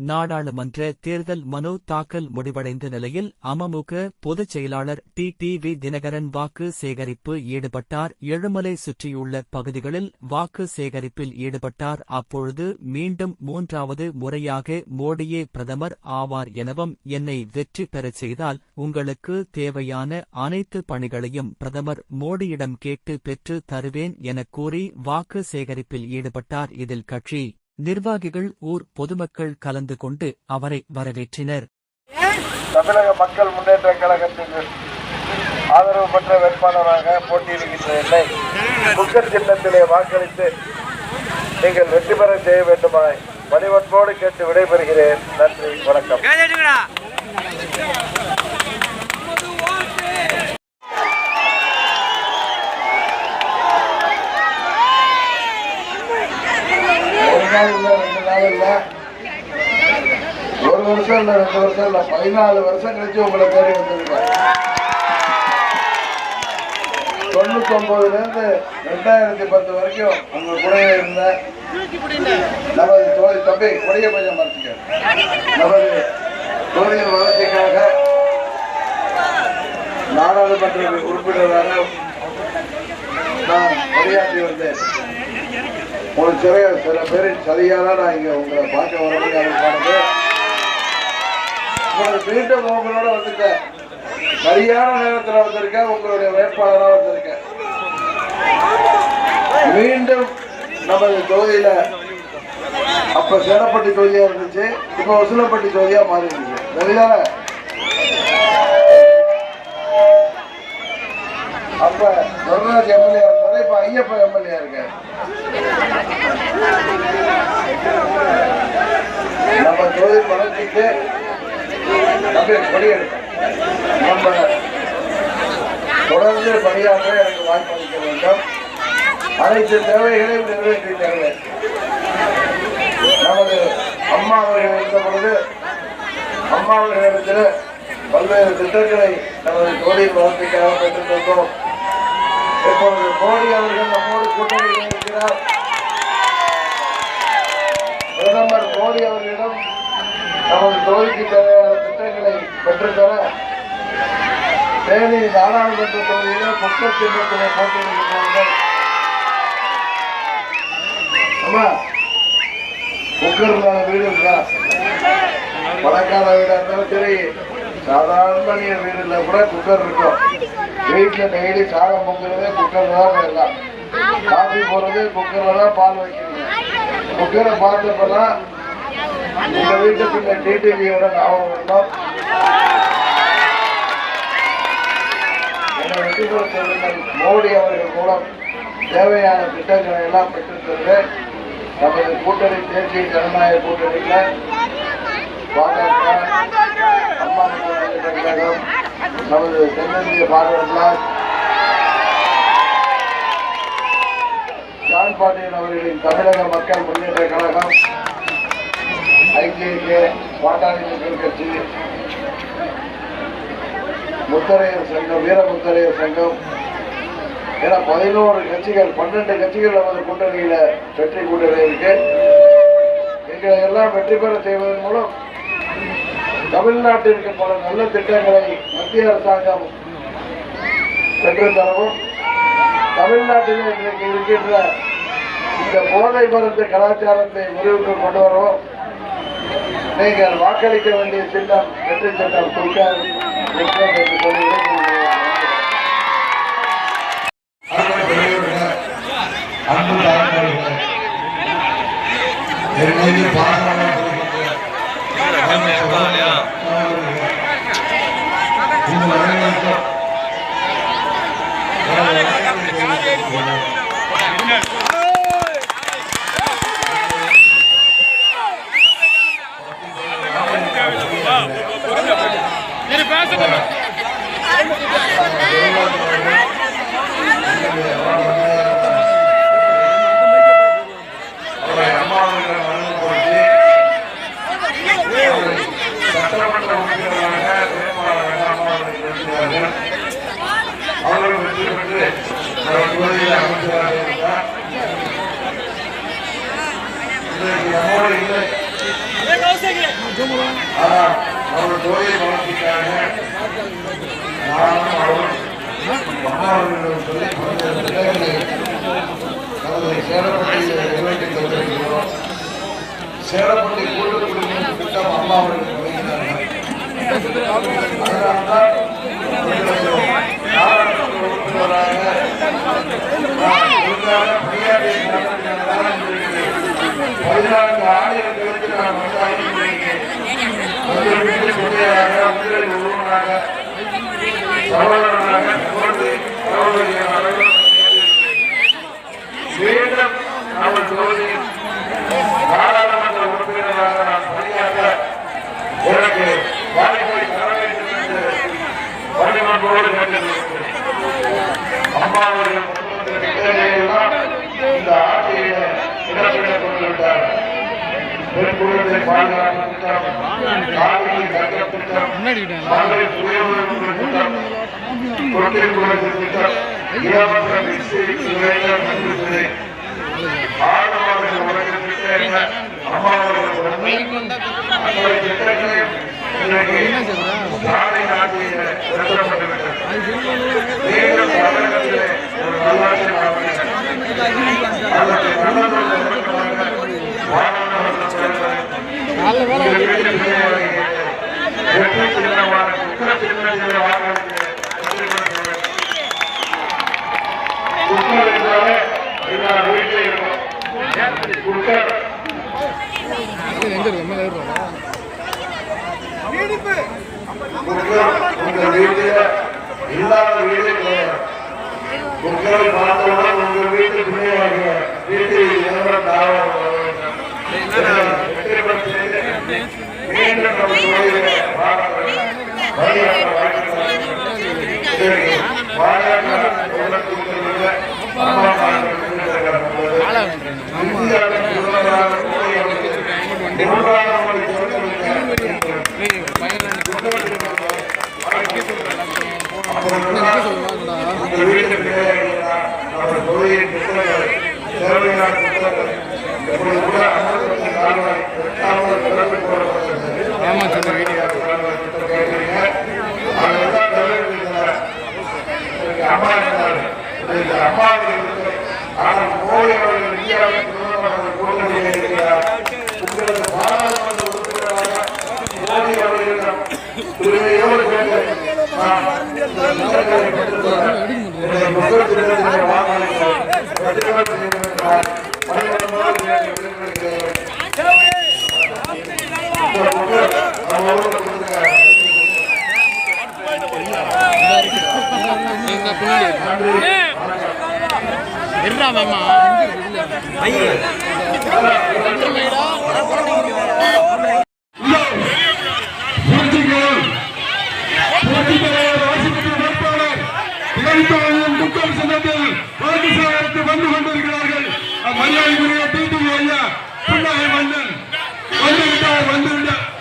நாடாளுமன்ற தேர்தல் மனு தாக்கல் முடிவடைந்த நிலையில் அமமுக பொதுச் செயலாளர் டிடிவி தினகரன் வாக்கு சேகரிப்பு ஈடுபட்டார். எழுமலை சுற்றியுள்ள பகுதிகளில் வாக்கு சேகரிப்பில் ஈடுபட்டார். அப்பொழுது மீண்டும் 3வது முறையாக மோடியே பிரதமர் ஆவார் எனவும், என்னை வெற்றி பெறச் செய்தால் உங்களுக்கு தேவையான அனைத்து பணிகளையும் பிரதமர் மோடியிடம் கேட்டு பெற்று தருவேன் எனக் கூறி வாக்கு சேகரிப்பில் ஈடுபட்டார். இதில் கட்சி நிர்வாகிகள், ஊர் பொதுமக்கள் கலந்து கொண்டு அவரை வரவேற்றனர். தமிழக மக்கள் முன்னேற்ற கழகத்திற்கு ஆதரவு பெற்ற வேட்பாளராக போட்டியிடுகின்ற என்னை குக்கர் சின்னத்திலே வாக்களித்து நீங்கள் வெற்றி பெற செய்ய வேண்டுமாய் பணிவன்போடு கேட்டு விடைபெறுகிறேன். நன்றி, வணக்கம். ஒரு வருஷம் இல்ல, 2 வருஷம் இல்ல, 14 வருஷம் கழிச்சு உங்களை தேடி வந்திருக்கேன். 99ல இருந்து 2010 வரைக்கும் உங்க கூட இருந்த நமது தோழி தம்பி கொடிய பையன் மறைச்சிக்க நமது தோழியின் வளர்ச்சிக்காக நாடாளுமன்ற உறுப்பினராக நான் பணியாற்றி வந்தேன். ஒரு சில பேரின் சரியான நான் இங்க உங்களை பார்க்க வரது மீண்டும் உங்களோட வந்துட்டேன். சரியான நேரத்தில் வந்திருக்கேன். உங்களுடைய வேட்பாளராக வந்திருக்கேன். மீண்டும் நமது தொகுதியில அப்ப சேலப்பட்டி தொகுதியா இருந்துச்சு, இப்ப வசூலப்பட்டி தொகுதியா மாறி இருந்துச்சு. சரிதான? அப்ப நடராஜ் எம்எல்ஏ இருந்தாரு, இப்ப ஐயப்ப எம்எல்ஏ இருக்க. நம்ம தொழில் வளர்ச்சிக்கு நம்ம தொடர்ந்து பணியாற்ற எனக்கு வாய்ப்பளிக்க வேண்டும். அனைத்து தேவைகளையும் நிறைவேற்றி தருவேன். நமது அம்மா அவர்கள் இருந்த பொழுது அம்மா அவர்களிடத்தில் பல்வேறு திட்டங்களை நமது தொழில் வளர்ச்சிக்காக பெற்றுத் தந்தோம். இப்பொழுது மோடி அவர்கள் நம்மோடு கூட்டணியில் இருக்கிறார். பிரதமர் மோடி அவர்களிடம் நமது தொகுதிக்கு தேவையான திட்டங்களை பெற்றுத்தர தேனி நாடாளுமன்ற தொகுதியில் குக்கர் சின்னத்திலே போட்டியிடுகிறார்கள். குக்கர் வீடு இருக்கா? பணக்கார வீடா இருந்தாலும் சரி, சாதாரண வீடுல கூட குக்கர் இருக்கும். வீட்டுல டெய்லி சாதம் பொங்குறதே குக்கர் தான். எல்லாம் காஃபி போடுறது குக்கர்ல தான், பால் வைக்கிறீங்க. குக்கரை பார்த்தப்பதான் உங்க வீட்டுக்குள்ள டிடிவியோட ஞாபகம் இருக்கும். மோடி அவர்கள் மூலம் தேவையான திட்டங்களை எல்லாம் பெற்றுத்தந்து நமது கூட்டணி தேசிய ஜனநாயக கூட்டணியில் பாஜக, அம்மா முன்னேற்ற கழகம், நமது தென்னிந்திய பார்வையாளர் ஜான் பாண்டியன் அவர்களின் தமிழக மக்கள் முன்னேற்ற கழகம், ஐக்கிய பாட்டாளி மக்கள் கட்சி, முத்தரையர் சங்கம், வீரமுத்தரையர் சங்கம் என 11 கட்சிகள், 12 கட்சிகள் நமது கூட்டணியில வெற்றி கூட்டணி இருக்கு. எங்களை எல்லாம் வெற்றி பெற செய்வதன் மூலம் தமிழ்நாட்டிற்கு பல நல்ல திட்டங்களை மத்திய அரசாங்கம் பெற்றுத்தரவும், தமிழ்நாட்டில் இன்றைக்கு இருக்கின்ற இந்த போதை மருந்து கலாச்சாரத்தை முடிவுக்கு கொண்டு வரவும் நீங்கள் வாக்களிக்க வேண்டிய சின்னம் வெற்றி சின்னம் குக்கர் என்று சொல்லுகிறேன். ஆனால் அவர் தொழிலை வளர்ச்சிக்காக நானும் அவரும் அம்மாவர்களிடம் சொல்லி பிள்ளைகளை நமது சேலப்பட்டியில் நிறைவேற்றி தந்திருக்கிறோம். சேலப்பட்டி கூட்டு குடிநீர் திட்டம் அம்மாவர்கள் தொடங்கினார்கள். அதனால்தான் பதினான்கு ஆயிரங்களுக்கு நான் ஒருவனாக சகோதரனாக மீண்டும் நமது தொகுதியில் நாடாளுமன்ற உறுப்பினராக நான் பணியாற்ற எனக்கு வாய்ப்பை தர வேண்டும் என்று பணிமன்றோடு கேட்டிருக்கிறேன். அம்மா அவர்கள் இந்த ஆட்சியில இடம்பெற்றுக் கொண்டிருந்தார். பெண் குழந்தை பாதுகாப்பு திட்டம், காவிரி கட்ட திட்டம், மகளிர் சுய உதவி திட்டம், தொட்டில் குழந்தை திட்டம், இலவச மிக்சி கிரைண்டர் மந்திரி, ஆழ்வார்கள் உலக திட்டங்கள் அம்மா அவர்கள் அந்த திட்டங்களையும் இன்றைக்கு நாளை நாட்டில் நிறுத்தப்பட்டுவிட்டது. மீண்டும் தமிழகத்திலே ஒரு நல்லாட்சி மாவட்டம் இல்லாத வீடு கிடையாது. உங்களை பார்த்தவுடன் உங்கள் வீட்டு பிள்ளையாக வீட்டில் இளவரம் தாவரம் மீண்டும் நம் தொழிலை வீட்டு பிள்ளையாக நம்ம தொழிலின் திட்டங்கள் தேவையான திட்டங்கள் இப்படி கூட அமர்வுக்கு கால்வாய் திறப்பில் போடப்பட்டது. ஆனால் மோடி அவர்கள் இந்தியாவின் கூட்டணியில் இருக்கிறார். உங்களுக்கு பாராளுமன்ற உறுப்பினராக மோடி அவர்களிடம் உரிமையோடு கேட்டு வந்து கொண்டிருக்கிறார்கள். மரியாதைக்குரிய டிடிவி ஐயா புன்னகை மன்னன் வந்துவிட்டார்.